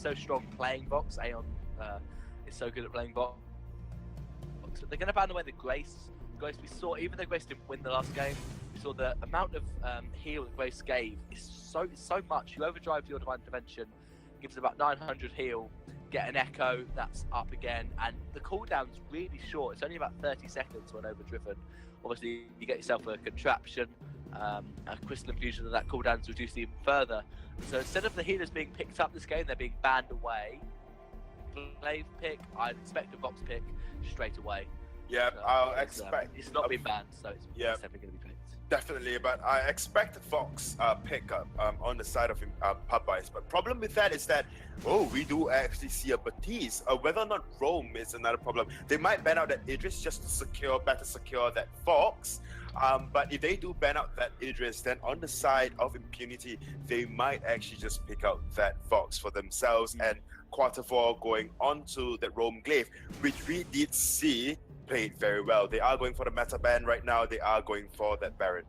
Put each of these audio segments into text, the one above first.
so strong playing Vox. Aeon is so good at playing Vox. They're going to ban away the Grace. Grace, we saw, even though Grace didn't win the last game, we saw the amount of heal that Grace gave is so much. You overdrive your Divine Intervention, gives about 900 heal, get an Echo, that's up again, and the cooldown's really short. It's only about 30 seconds when overdriven. Obviously, you get yourself a contraption, a crystal infusion, and that cooldown's reduced even further. So instead of the healers being picked up this game, they're being banned away. Glaive pick, I'd expect a Vox pick straight away. Yeah, So I'll expect. It's not been banned, so it's definitely going to be picked. Definitely, but I expect the Fox pickup on the side of Popeyes. But problem with that is that, we do actually see a Batiste. Whether or not Rome is another problem. They might ban out that Idris just to better secure that Fox. But if they do ban out that Idris, then on the side of Impunity, they might actually just pick out that Fox for themselves and quarter 4 going onto that Rome Glaive, which we did see played very well. They are going for the meta ban right now. They are going for that Baron.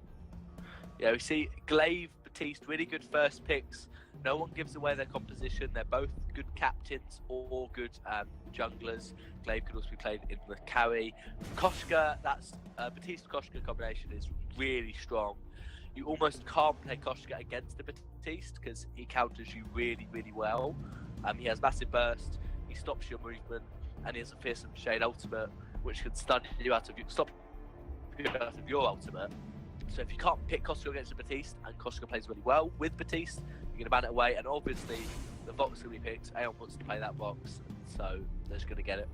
Yeah, we see Glaive, Batiste, really good first picks. No one gives away their composition. They're both good captains or good junglers. Glaive could also be played in the carry. Koshka, that's Batiste-Koshka combination is really strong. You almost can't play Koshka against the Batiste because he counters you really, really well. He has massive burst, he stops your movement, and he has a fearsome shade ultimate, which can stop you out of your ultimate. So if you can't pick Koshka against a Batiste, and Koshka plays really well with Batiste, you're going to ban it away, and obviously the Vox will be picked. Aeon wants to play that Vox, so they're just going to get it.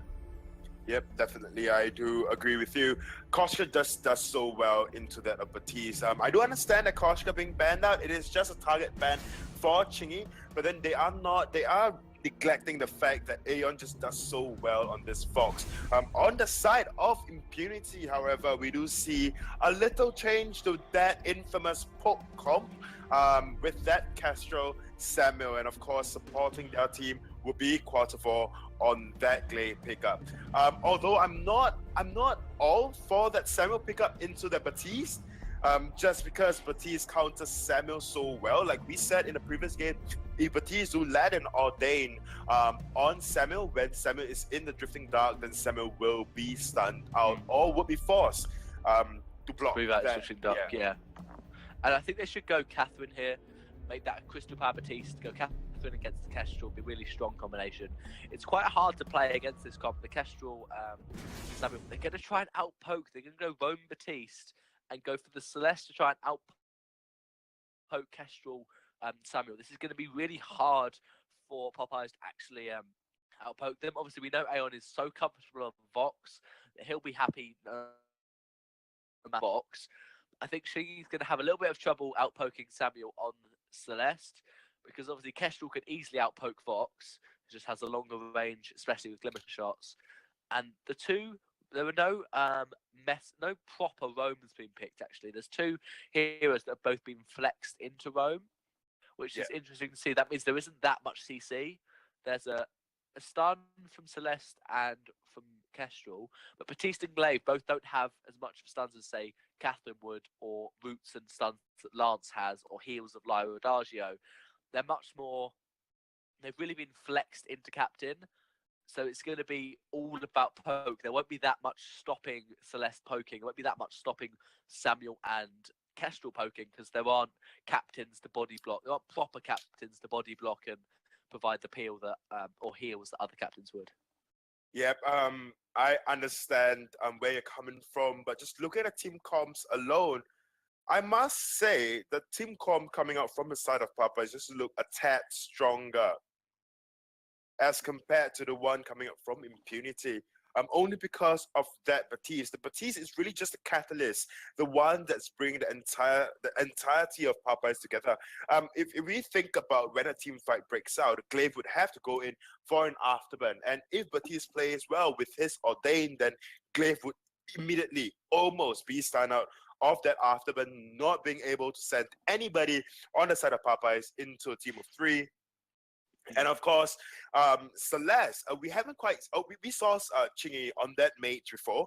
Yep, definitely. I do agree with you. Koshka does so well into that of Batiste. I do understand that Koshka being banned out. It is just a target ban for Chingy, but then they are neglecting the fact that Aeon just does so well on this Fox. On the side of Impunity, however, we do see a little change to that infamous poke comp with that Castro, Samuel, and of course supporting their team would be quarter 4 on that Glaive pickup. Although I'm not all for that Samuel pickup into the Batiste. Just because Batiste counters Samuel so well. Like we said in the previous game, if Batiste do land an Ordain on Samuel, when Samuel is in the Drifting Dark, then Samuel will be stunned out or would be forced to block that. Drifting Dark, yeah. And I think they should go Catherine here, make that a Crystal Power Batiste, go Catherine against the Kestrel, be a really strong combination. It's quite hard to play against this comp. The Kestrel, Samuel, they're going to try and outpoke. They're going to go Rome Batiste and go for the Celeste to try and outpoke Kestrel Samuel. This is going to be really hard for Popeyes to actually outpoke them. Obviously, we know Aeon is so comfortable on Vox that he'll be happy on Vox. I think she's going to have a little bit of trouble outpoking Samuel on Celeste because obviously Kestrel could easily outpoke Vox. It just has a longer range, especially with Glimmer shots. And the two, there were no proper Roams being picked, actually. There's 2 heroes that have both been flexed into Rome, which is interesting to see. That means there isn't that much CC. There's a stun from Celeste and from Kestrel, but Batiste and Glaive both don't have as much stuns as, say, Catherine would, or roots and stuns that Lance has, or heals of Lyra Adagio. They're much more... They've really been flexed into Captain, so it's going to be all about poke. There won't be that much stopping Celeste poking. There won't be that much stopping Samuel and Kestrel poking because there aren't captains to body block. There aren't proper captains to body block and provide the peel that or heals that other captains would. Yep, I understand where you're coming from, but just looking at team comps alone, I must say the team comp coming out from the side of Popeyes just look a tad stronger as compared to the one coming up from Impunity. Only because of that Batiste. The Batiste is really just a catalyst, the one that's bringing the entirety of Popeyes together. If we think about when a team fight breaks out, Glaive would have to go in for an afterburn. And if Batiste plays well with his Ordain, then Glaive would immediately almost be stunned out of that afterburn, not being able to send anybody on the side of Popeyes into a team of 3. And of course, Celeste, we haven't quite, we saw Chingy on that mage before.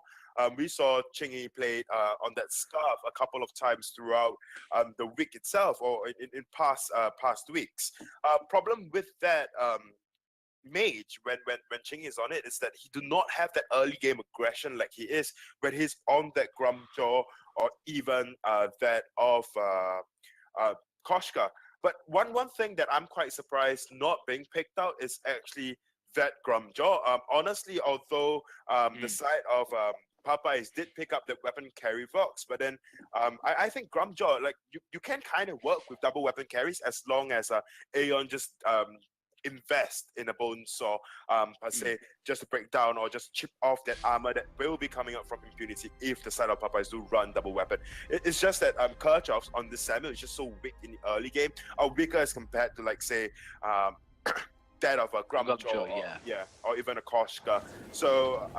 We saw Chingy played on that scarf a couple of times throughout the week itself, or in past weeks. Problem with that mage when Ching is on it is that he do not have that early game aggression like he is when he's on that Grumjaw or even that of Koshka. But one thing that I'm quite surprised not being picked out is actually that Grumjaw. Honestly, although the side of Popeyes did pick up the weapon carry Vox, but then I think Grumjaw, like you can kind of work with double weapon carries as long as Aeon just invest in a bone saw per se, just to break down or just chip off that armor that will be coming up from Impunity if the side of Popeyes do run double weapon. It's just that Kirchhoff's on this Samuel is just so weak in the early game, or weaker as compared to like say that of a Grumjaw, or even a Koshka. So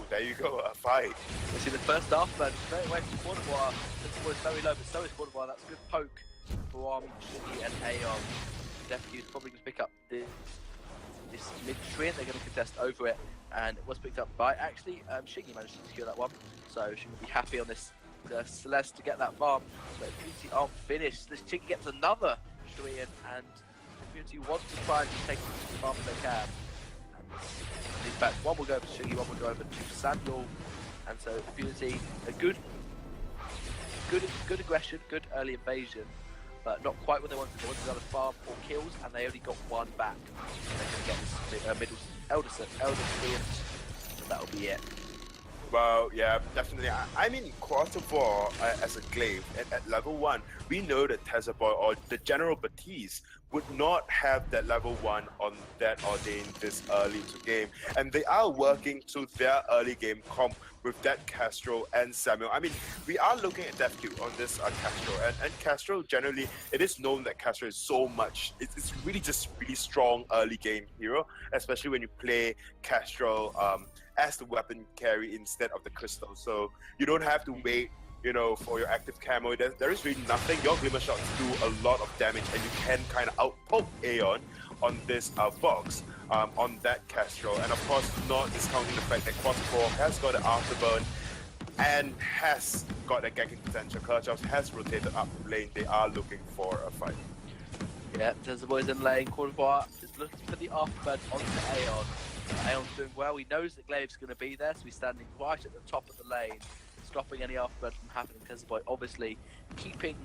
there you go, a fight. We see the first afterburn straight away from Quarterbar. This was very low, but so is Quarterbar. That's a good poke from Shiggy and Aeon. Definitely is probably going to pick up this mid-tree, and they're going to contest over it. And it was picked up by, actually, Shiggy managed to secure that one. So she will be happy on this Celeste to get that farm. So Impunity aren't finished. This Shiggy gets another tree in, and Impunity wants to try and take the farm if they can. And in fact, one will go over to Shiggy, one will go over to Samuel. And so Impunity, a good aggression, good early invasion. But not quite what they wanted. They wanted another farm or kills, and they only got one back. And they're going to get this middle Elder Tree, and that'll be it. Well, yeah, definitely. I mean, Quarter War as a glaive at level 1, we know that Tezaboy or the General Batiste would not have that level 1 on that Ordained this early to game. And they are working to their early game comp with that Castro and Samuel. I mean, we are looking at DevQ on this Castro. And Castro, generally, it is known that Castro is so much, it's really just really strong early game hero, especially when you play Castro as the weapon carry instead of the crystal. So you don't have to wait, for your active camo. There is really nothing. Your glimmer shots do a lot of damage, and you can kind of outpoke Aeon on this Vox, on that Castro. And of course, not discounting the fact that Quarter 4 has got an afterburn and has got a ganking potential. Kirchhoff has rotated up lane. They are looking for a fight. Yeah, there's the boys in lane. Quarter 4 is looking for the afterburn onto Aeon. Aeon's doing well. He knows that Glaive's going to be there, so he's standing right at the top of the lane, stopping any afterburn from happening. Tezaboy obviously keeping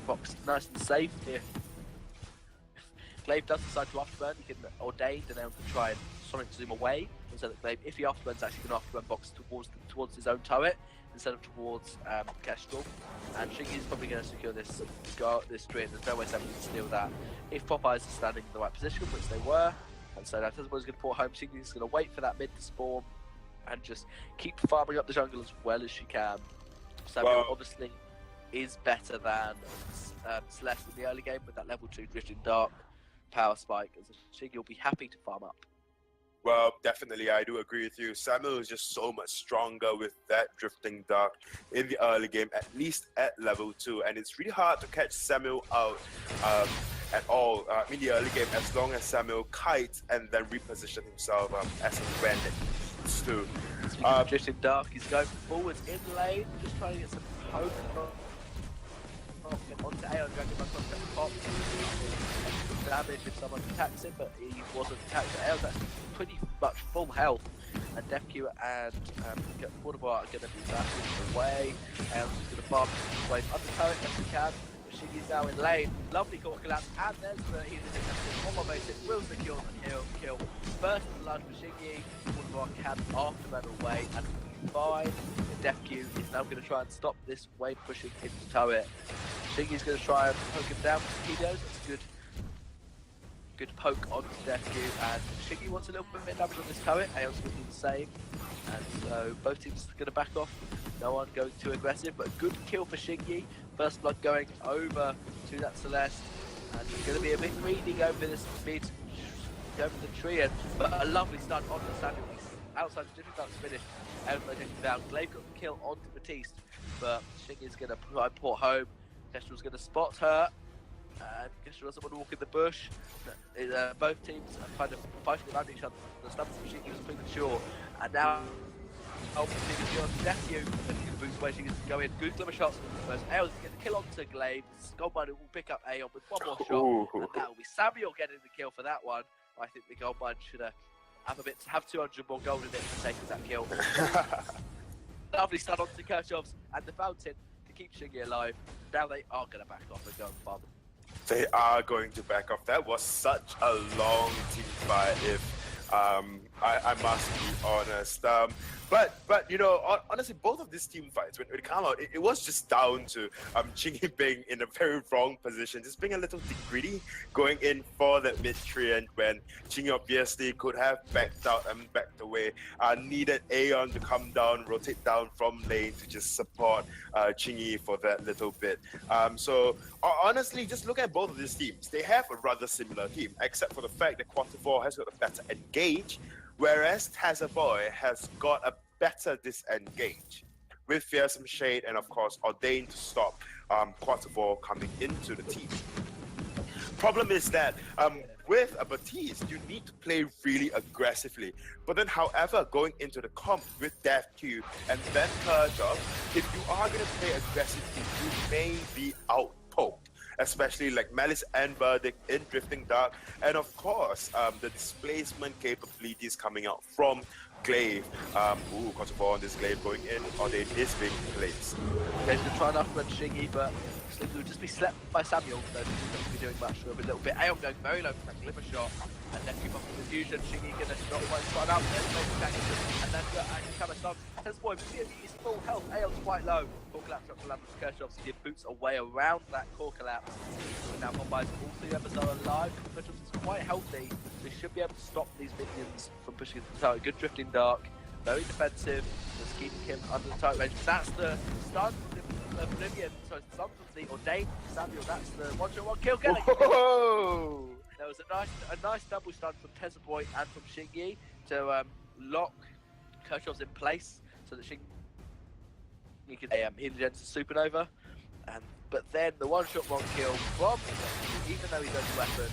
Vox nice and safe. If Glaive does decide to afterburn, he can Ordain, and Aeon can try and Sonic zoom away, so that Glaive, if he afterburns, actually can afterburn Vox towards his own turret instead of towards Kestrel. And Shiggy is probably going to secure this tree. There's no way Sam can steal that. If Popeyes is standing in the right position, which they were. And so now Tezaboy's going to port home. Shiggy's going to wait for that mid to spawn and just keep farming up the jungle as well as she can. Samuel obviously is better than Celeste in the early game with that level 2 Drifting Dark power spike. As Shiggy will be happy to farm up. Well, definitely, I do agree with you. Samuel is just so much stronger with that Drifting Dark in the early game, at least at level 2. And it's really hard to catch Samuel out at all in the early game, as long as Samuel kites and then reposition himself as a when it needs to. Drifting Dark, he's going forwards in lane, just trying to get some poke onto Aeon, dragging him across the top. Damage if someone attacks him, but he wasn't attacked. Aeon's actually pretty much full health, and DevQ and Quarterbar are going to be bashing away. Aeon's just going to farm his way under turret as he can. Shiggy's now in lane. Lovely core collapse, and there's the healing attempt. One more basic will secure the kill. First blood for Shiggy. Quarterbar can afterburn away, and fine. DevQ is now going to try and stop this wave pushing into turret. Shiggy's going to try and poke him down with torpedoes. That's a good poke onto DevQ, and Shiggy wants a little bit of damage on this turret. Aeon's going to do the same, and so both teams are going to back off. No one going too aggressive, but a good kill for Shiggy. First blood going over to that Celeste, and he's going to be a bit greedy over this mid, over the tree, but a lovely stun onto Samuel. He's outside the different dark's finished. Aeon's taken down. Glaive got the kill onto Batiste, but Shiggy's going to port home. Kestrel's going to spot her. And Kestrel doesn't want to walk in the bush. Both teams are kind of fighting around each other. The stun from Shiggy was premature, and now DevQ and boost away. She can go in. Good glimmer shots. Whereas Aeon's going to get the kill onto Glaive. Goldminer will pick up Aeon with one more shot, and that will be Samuel getting the kill for that one. I think the gold mine should have 200 more gold in it for taking that kill. Lovely stun onto Kirchhoff's and the fountain to keep Shingy alive. Now they are going to back off and go and farm. They are going to back off. That was such a long team fight, if I must be honest. But you know, honestly, both of these team fights, when it came out, it was just down to Chingy being in a very wrong position, just being a little bit greedy, going in for that mid treant when Chingy obviously could have backed out and backed away. Needed Aeon to come down, rotate down from lane to just support Chingy for that little bit. So honestly, just look at both of these teams. They have a rather similar team, except for the fact that Quarter 4 has got a better engage, whereas Boy has got a better disengage with Fearsome Shade and of course Ordain to stop Quarter 4 coming into the team. Problem is that with a Baptiste, you need to play really aggressively. But then, however, going into the comp with DevQ and then Kirchhoff, if you are going to play aggressively, you may be outpoked. Especially like Malice and Verdict in Drifting Dark, and of course the displacement capabilities coming out from Glaive. Quarter 4 on this Glaive going in, Ordain is being placed. He's going to try and upload Shingy, but it would just be slept by Samuel, so he's not going to be doing much for a little bit. Aeon going very low for that Glimmer shot, and then keep up with the fusion. Shingy going to not quite run out, and then come a stun. Boy, he's full health. Aeon's quite low. Core collapse up to Lambert Kirchhoff, so he boots away around that core collapse. And now Popeyes, all 3 members are alive. Kirchhoff is quite healthy, so he should be able to stop these minions from pushing into the tower. Good drifting dark, very defensive, just keeping him under the turret range. That's the stun from Oblivion, so it's stun from the Ordain Samuel. That's the 1-shot 1-kill. Get it! Whoa! There was a nice double stun from Boy and from Shingy to lock Kirchhoff's in place, so that Shingy could heal against Supernova. But then the 1-shot 1-kill from Shingy, even though he's only weapon,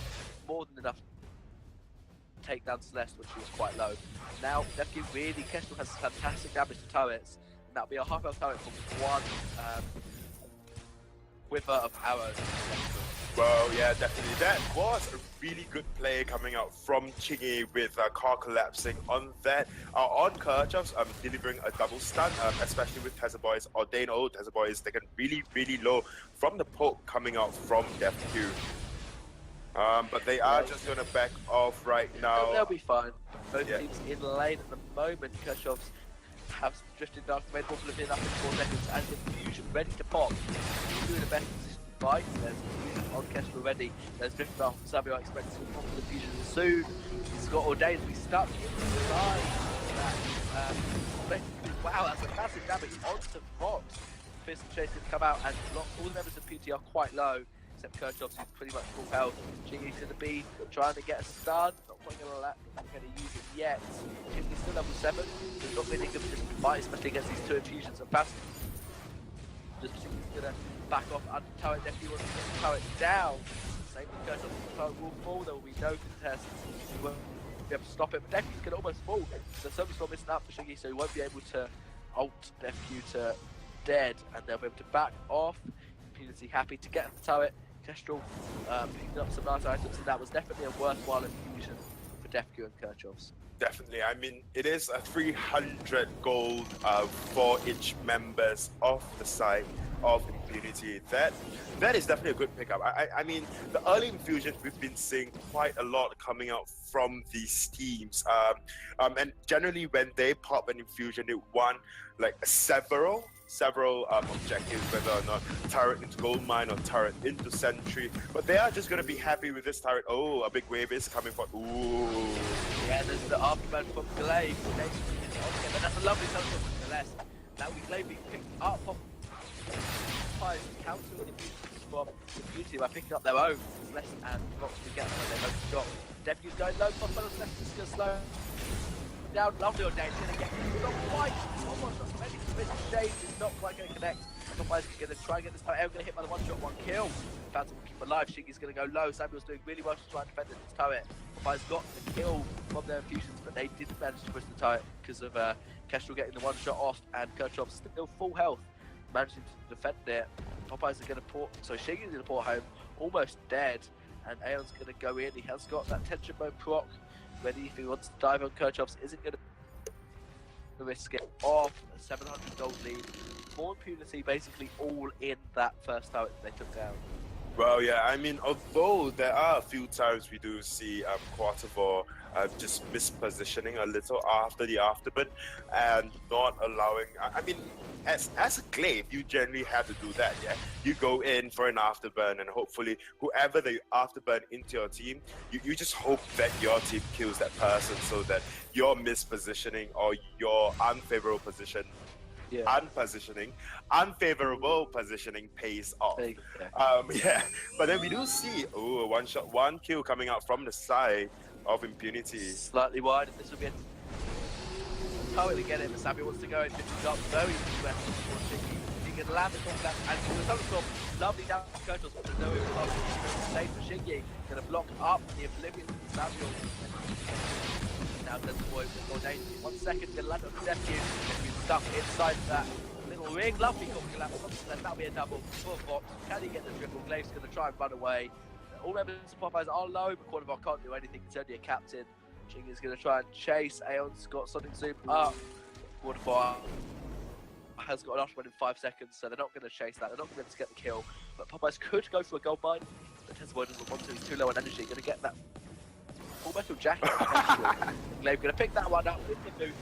more than enough to take down Celeste when she was quite low. Now, definitely really, Kestrel has fantastic damage to turrets, and that'll be a half-health turret from one quiver of arrows. Well, yeah, definitely. That was a really good play coming out from Chingy with car collapsing on that. On Kirchhoff's, delivering a double stun, especially with Boy's Ordain. Boy is taken really, really low from the poke coming out from DevQ. But they are just going to back off right now. They'll be fine. Both teams in lane at the moment. Kirchhoff's have drifted dark, made one flip in up in 4 seconds, and the fusion ready to pop. He's doing the best position to fight. There's fusion on Kestrel already. There's drifted dark from Samuel, expecting to pop for the fusion soon. He's got Ordain to be stuck inside that. Wow, that's a massive damage onto Fox. Fearsome Chase to come out and block. All the members of PT are quite low, except Kirchhoff's who's pretty much full health. Chingy's going to be trying to get a stun. Not quite going to use it yet. Chingy's still level 7. So he's not really good position to fight, especially against these 2 infusions and fast. Just Chingy's going to back off under turret. Definitely wants to get the turret down. Same with Kirchhoff. The turret will fall. There will be no contest. He won't be able to stop it. But definitely going to almost fall. So something's not missing out for Chingy, so he won't be able to ult DevQ to dead, and they'll be able to back off. Impunity happy to get the turret. Kestrel picked up some nice items, and that was definitely a worthwhile infusion for DevQ and Kirchhoff's. Definitely. I mean, it is a 300 gold for each members of the side of Impunity. That is definitely a good pickup. I mean, the early infusions we've been seeing quite a lot coming out from these teams. And generally when they pop an infusion, they won like several objectives, whether or not turret into gold mine or turret into sentry, but they are just going to be happy with this turret. Oh, a big wave is coming for. Ooh, yeah, there's the afterburn from Glaive. And that's a lovely touch from Celeste. Now we Glaive being picked up from countering the infusions from Impunity by picking up their own. Celeste and Fox together when they both shot. DevQ's going low, Celeste is going to slow down. Lovely Ordain, he's going to get it. Not quite. It's almost not ready to miss Shade. It's not quite going to connect. Popeyes is going to try and get this turret. Going to hit by the 1-shot 1-kill. Phantom will keep alive. Shingy's going to go low. Samuel's doing really well to try and defend this turret. Popeyes got the kill from their infusions, but they didn't manage to push the turret because of Kestrel getting the 1-shot off, and Kirchhoff's still full health, managing to defend it. Popeyes are going to port, so Shingy's going to port home, almost dead, and Aeon's going to go in. He has got that tension mode proc ready if he wants to dive on Kirchhoff's. Isn't going to risk it. Off a 700 gold lead. More Impunity basically all in that first turret that they took down. Well, yeah, I mean, although there are a few times we do see Quartervore just mispositioning a little after the afterburn and not allowing. I mean, as a glaive, you generally have to do that. Yeah, you go in for an afterburn, and hopefully, whoever they afterburn into your team, you just hope that your team kills that person, so that your mispositioning or your unfavorable position. Yeah. Unfavorable positioning pays off. Yeah, but then we do see a one shot, one kill coming out from the side of Impunity. Slightly wide, and this will be a totally get it. But Sammy wants to go and pick it up very aggressive. He can land the contact, and the top top, lovely down Kurtos, but there's no save for Shingy. Gonna block up the Oblivion Samuel. Now there's the boy with more danger. 1 second, gonna land on the Death Cube, and he's stuck inside that little ring. Lovely call collapse. That'll be a double for Fox. Can he get the triple? Glaive's gonna try and run away. All members of Popeyes are low, but Quartervore can't do anything. He's only a captain. Ching is going to try and chase. Aeon's got Sonic Zoom up. Quartervore has got an afterburn in 5 seconds, so they're not going to chase that. They're not going to get the kill. But Popeyes could go for a gold mine. But Tesboy doesn't want to. He's too low on energy. Going to get that full metal jacket. Glaive going to pick that one up with the boot.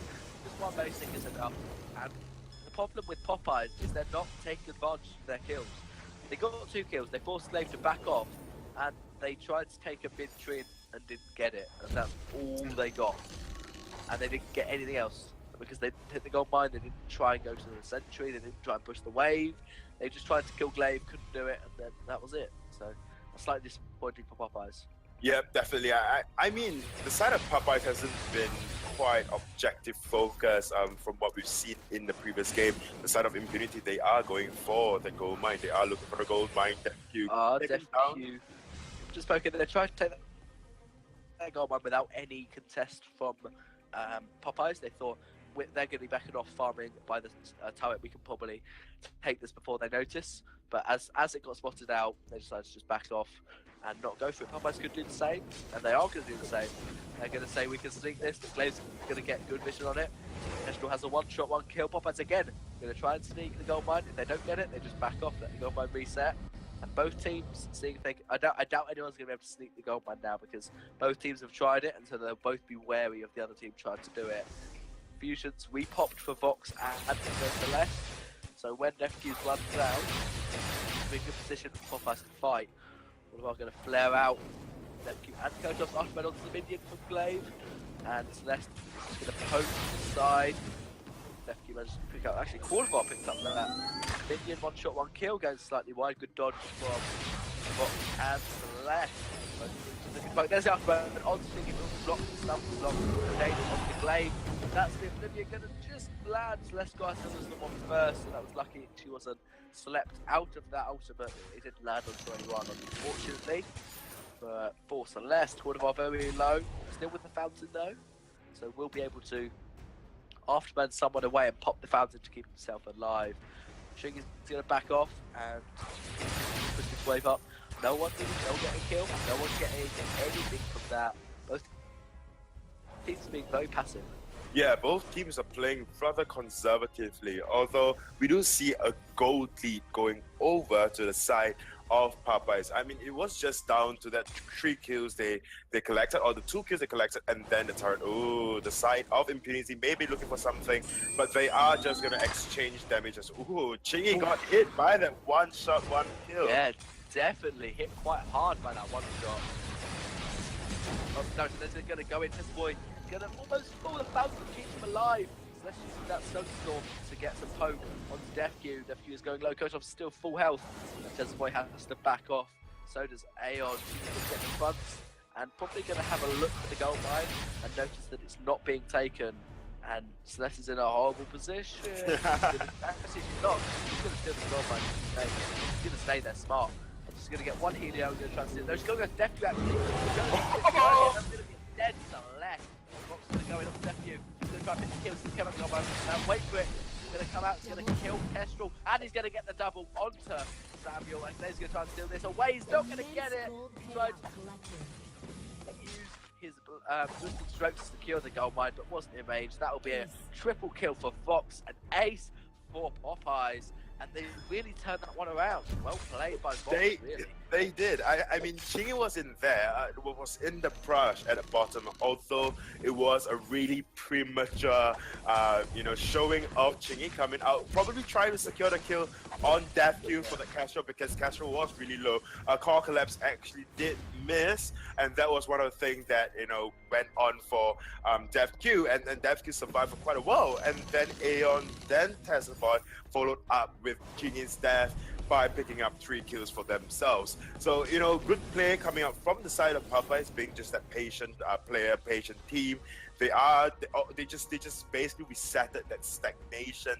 Just one basic is enough. And the problem with Popeyes is they're not taking advantage of their kills. They got 2 kills. They forced Glaive to back off. And they tried to take a mid-trim and didn't get it, and that's all they got. And they didn't get anything else because they didn't hit the gold mine. They didn't try and go to the sentry. They didn't try and push the wave. They just tried to kill Glaive, couldn't do it, and then that was it. So slightly disappointing for Popeyes. Yeah, definitely. I mean, the side of Popeyes hasn't been quite objective focus from what we've seen in the previous game. The side of Impunity, they are going for the gold mine. They are looking for the gold mine. Death Cube. Just spoken. They tried to take that gold mine without any contest from Popeyes. They thought they're going to be backing off farming by the turret. We can probably take this before they notice. But as it got spotted out, they decided to just back off and not go for it. Popeyes could do the same, and they are going to do the same. They're going to say we can sneak this. The Glaive's going to get good vision on it. Kestrel has a 1-shot, 1 kill. Popeyes again going to try and sneak the gold mine. If they don't get it, they just back off, let the gold mine reset. And both teams seeing if they I doubt anyone's going to be able to sneak the gold mine now, because both teams have tried it, and so they'll both be wary of the other team trying to do it. Fusions repopped for Vox and for Celeste. So when Nephews runs out, we're in a good position for Popeyes to fight. What going to flare out? Nephew and Kotov's afterburn onto the minion from Glaive, and Celeste is going to poke to the side. Nephew managed to pick up. Actually, Quartervore picked up that. Minion 1-shot, 1 kill, going slightly wide. Good dodge from Vox and Celeste. But there's the afterburn on Stingy, block the stuff, block the danger on the Glaive. That's the Oblivion going to just land. Celeste got herself as the one first, so that was lucky she wasn't slept out of that ultimate. It didn't land onto anyone, unfortunately. But for Celeste, Quartervore very low, still with the fountain though, so we'll be able to afterburn someone away and pop the fountain to keep himself alive. Shing is going to back off and push this wave up. No one getting killed, no one getting anything from that. Both teams being very passive. Yeah, both teams are playing rather conservatively, although we do see a gold lead going over to the side of Popeyes. I mean, it was just down to that 3 kills they collected, or the 2 kills they collected, and then the turret. Ooh, the side of Impunity may be looking for something, but they are just going to exchange damages. Ooh, Chingy got hit by that 1-shot, 1 kill. Yeah, definitely hit quite hard by that 1-shot. Oh, no, so they're going to go in. This boy going to almost pull the fountain to keep him alive. So let's use that snowstorm to get some poke onto Defq. Defq is going low. Kotov's still full health. Tesboy has to back off. So does Aeon. He's going to get the fronts and probably going to have a look at the gold mine and notice that it's not being taken. And Celeste is in a horrible position. Actually, she's not. She's going to steal the gold mine. She's going to stay there smart. And she's going to get 1 Helio. Going to try and steal. No, she's going to go Defq actually. She's going to get dead to the left. Fox is going to go in on Defq. He's going to try and pick the kills. He's coming on. Now wait for it. going to come out, he's going to kill Kestrel, and he's going to get the double onto Samuel, and Glaive's going to try and steal this away. He's not going to get it. He's trying to use his boosting strokes to secure the gold mine, but wasn't in range. That will be a triple kill for Fox, an ace for Popeyes, and they really turned that one around. Well played by Fox, really. They did. I mean, Chingy was in there, was in the brush at the bottom, although it was a really premature, showing of Chingy coming out, probably trying to secure the kill on DevQ for the Castro, because Castro was really low. Core Collapse actually did miss, and that was one of the things that, went on for DevQ, and DevQ survived for quite a while, and then Aeon, then Tesla followed up with Chingy's death by picking up 3 kills for themselves. So, good play coming out from the side of Popeyes, being just that patient player, patient team. They just basically resetted that stagnation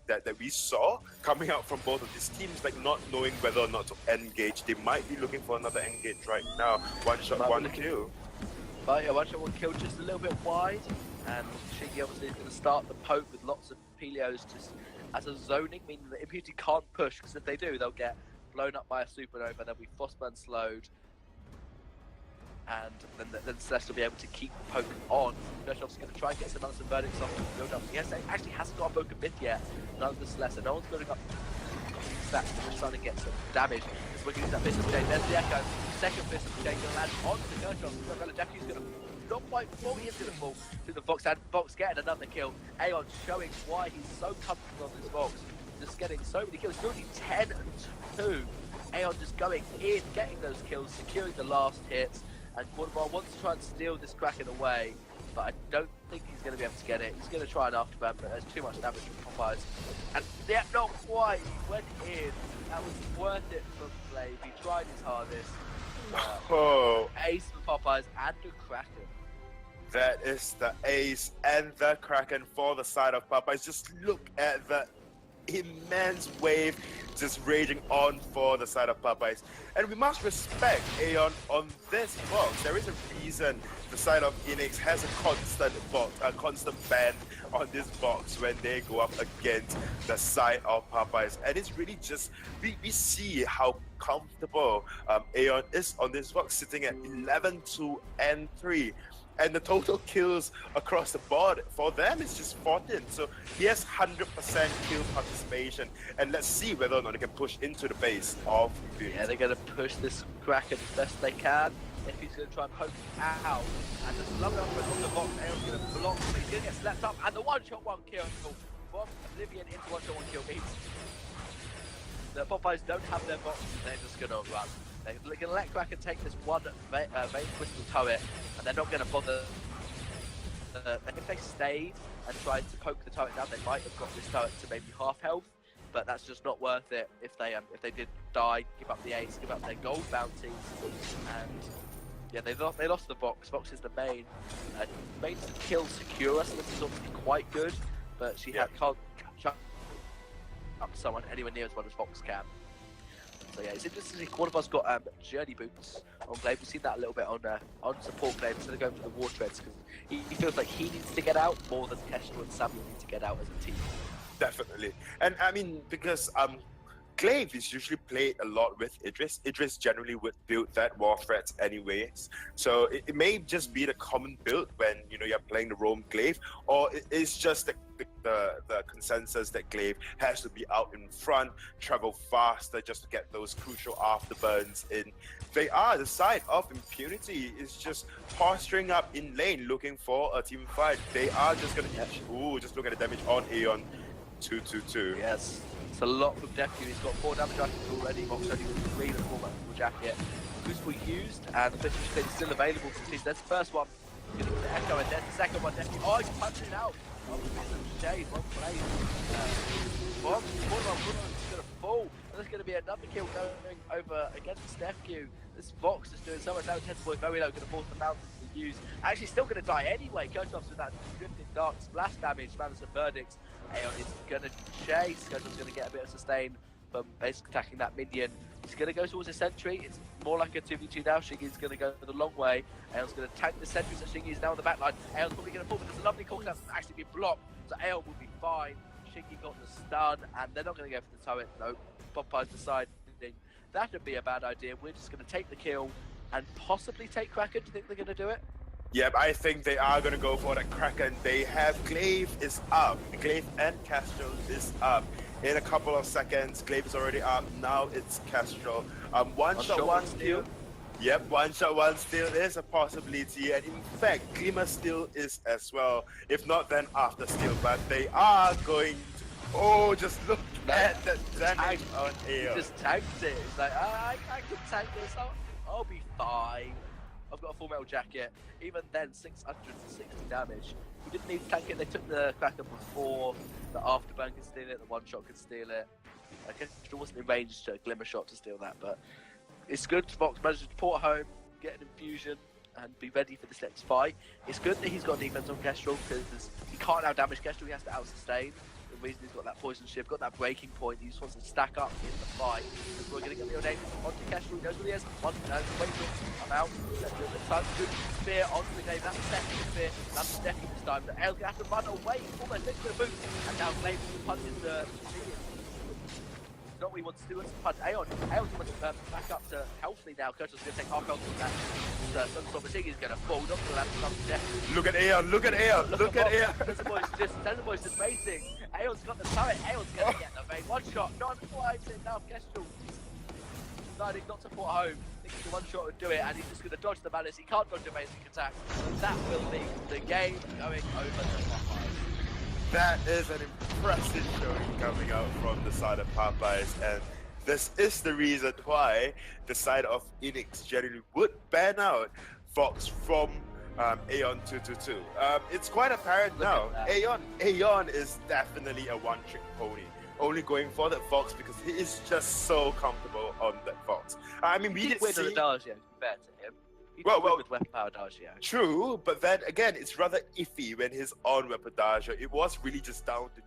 that we saw coming out from both of these teams, like not knowing whether or not to engage. They might be looking for another engage right now. One shot, one kill. But yeah, one shot, one kill, just a little bit wide, and Shiggy obviously is going to start the poke with lots of Pelios just as a zoning, meaning that Impunity can't push, because if they do, they'll get blown up by a supernova, they'll be Frostburn slowed, and then Celeste will be able to keep the poke on. Nurshov's going to try and get some verdicts off the build up. Yes, he actually hasn't got a poke a bit yet, none of the Celeste, no one's building up stats, they're just trying to get some damage. As we're going to use that Fist of Jade, there's the Echo, second Fist of Jade going to land onto Nurshov. Jackie's going to not quite fall, he is going to fall to the Fox, and Fox getting another kill. Aeon showing why he's so comfortable on this Fox, just getting so many kills, building 10 and 2. Aeon just going in, getting those kills, securing the last hits, and Quarterbar wants to try and steal this Kraken away, but I don't think he's going to be able to get it. He's going to try an afterburn, but there's too much damage from Popeyes. And yeah, not quite, he went in. That was worth it for Glaive. He tried his hardest. Ace for Popeyes and the Kraken. That is the ace and the Kraken for the side of Popeyes. Just look at the immense wave just raging on for the side of Popeyes. And we must respect Aeon on this box. There is a reason the side of Enix has a constant ban on this box when they go up against the side of Popeyes. And it's really just, we see how comfortable Aeon is on this box, sitting at 11, 2, and 3. And the total kills across the board for them is just 14. So he has 100% kill participation. And let's see whether or not they can push into the base of Impunity. Yeah, they're going to push this Kraken as best they can. If he's going to try and poke out, and just love it on the box, Aeon's going to block, but he's going to get slapped up. And the one-shot, one kill from Oblivion into one-shot, one kill means the Popeyes don't have their box, they're just going to run. They're going to let Kraken take this one Vein Crystal turret, and they're not going to bother. If they stayed and tried to poke the turret down, they might have got this turret to maybe half health, but that's just not worth it. If they did die, give up the ace, give up their gold bounties, and yeah, they lost the box. Fox is the main kill secure, so this is obviously quite good, but she can't catch up to someone anywhere near as well as Fox can. So yeah, it's interesting. Quarterbar's got journey boots on Glaive. We've seen that a little bit on support Glaive instead of going for the war treads, because he feels like he needs to get out more than Kestrel and Samuel need to get out as a team. Definitely, and I mean, because Glaive is usually played a lot with Idris. Idris generally would build that war threats anyways, so it may just be the common build when you're playing the roam Glaive, or it's just the consensus that Glaive has to be out in front, travel faster just to get those crucial afterburns in. They are the side of Impunity is just posturing up in lane looking for a team fight. They are just gonna just look at the damage on Aeon. 2-2-2. Yes. It's a lot from DevQ. He's got 4 damage jackets already. Box only with 3 and 4 for jacket. Crucible used, and the 50 spin is still available for teams. There's the first one. Gonna get the Echo, and there's the second one. DevQ. Oh, he's punching it out. Oh, Shade, well played. One is going to fall. And there's going to be another kill going over against DevQ. This Vox is doing so much damage. Headboy very low, going to force the mountains to use. Actually, still going to die anyway. Kotov's with that drifting dark splash damage. Madison verdicts. Aeon is going to chase. Kotov's going to get a bit of sustain from basically attacking that minion. He's going to go towards the sentry. It's more like a 2v2 now. Shingy's going to go the long way. Aeon's going to tank the sentry, so Shingy is now on the back line. Aeon's probably going to fall, but there's a lovely call that's actually been blocked, so Aeon will be fine. Chingy got the stun, and they're not going to go for the turret. Nope. Popeyes deciding that would be a bad idea. We're just going to take the kill and possibly take Kraken. Do you think they're going to do it? Yep, I think they are going to go for that Kraken. They have Glaive is up. Glaive and Castro is up. In a couple of seconds, Glaive is already up. Now it's Castro. One shot, one steal. Yep, one shot, one steal is a possibility. And in fact, Glimmer steal is as well. If not, then after steal. But they are going to... Oh, just look at the damage on here. He just tanked it. It's like, I can tank this. I'll be fine. I've got a full metal jacket. Even then, 660 damage. We didn't need to tank it. They took the Kraken before. The afterburn could steal it. The one shot could steal it. I guess it wasn't in range to Glimmer shot to steal that, but it's good. Fox managed to port home, get an infusion, and be ready for this next fight. It's good that he's got defense on Kestrel because he can't out damage Kestrel. He has to out sustain. The reason he's got that poison shift, got that breaking point, he just wants to stack up in the fight. And we're going to get the name onto Kestrel, he knows where he is. Wait, I'm out. The sun, good spear onto the game. That's the second spear. That's the second this time. But Ael's going to have to run away, almost into the boot. And now Glaive punches the minion. Not what he wants to do, wants to punch Aeon. Aeon's almost back up to healthy now. Kurtle's going to take half health from that. Sunstorm Machine is going to fall, not going to land some death. Look at Aeon, look at Aeon, look at Aeon. Desert Boy's just racing. Aeon's got the turret, Aeon's going to get the vein. One shot, not quite enough. Kestrel deciding not to port home. Thinking the one shot would do it, and he's just going to dodge the malice. He can't dodge the basic attack. And that will leave the game going over to Popeyes. That is an impressive showing coming out from the side of Popeyes, and this is the reason why the side of Enix generally would ban out Fox from Aeon 222. It's quite apparent now. Aeon is definitely a one-trick pony, only going for that Fox because he is just so comfortable on that Fox. I mean, we did win see... the Dagio compared to him. Well, with weapon power Dagio. True, but then again, it's rather iffy when he's on weapon Dagio. It was really just down to